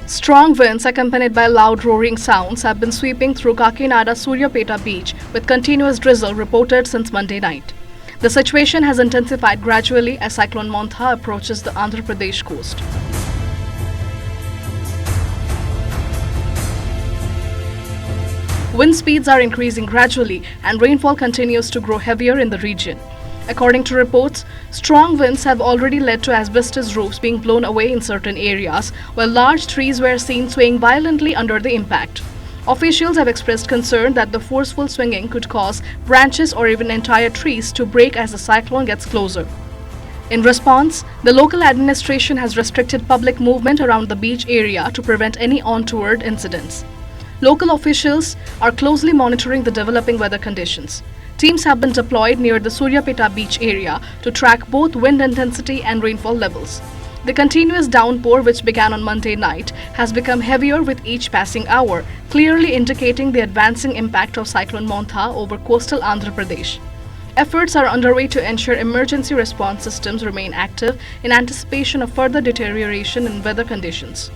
Strong winds accompanied by loud roaring sounds have been sweeping through Kakinada Suryapeta beach with continuous drizzle reported since Monday night. The situation has intensified gradually as Cyclone Montha approaches the Andhra Pradesh coast. Wind speeds are increasing gradually and rainfall continues to grow heavier in the region. According to reports, strong winds have already led to asbestos roofs being blown away in certain areas, while large trees were seen swaying violently under the impact. Officials have expressed concern that the forceful swinging could cause branches or even entire trees to break as the cyclone gets closer. In response, the local administration has restricted public movement around the beach area to prevent any untoward incidents. Local officials are closely monitoring the developing weather conditions. Teams have been deployed near the Suryapeta beach area to track both wind intensity and rainfall levels. The continuous downpour, which began on Monday night, has become heavier with each passing hour, clearly indicating the advancing impact of Cyclone Montha over coastal Andhra Pradesh. Efforts are underway to ensure emergency response systems remain active in anticipation of further deterioration in weather conditions.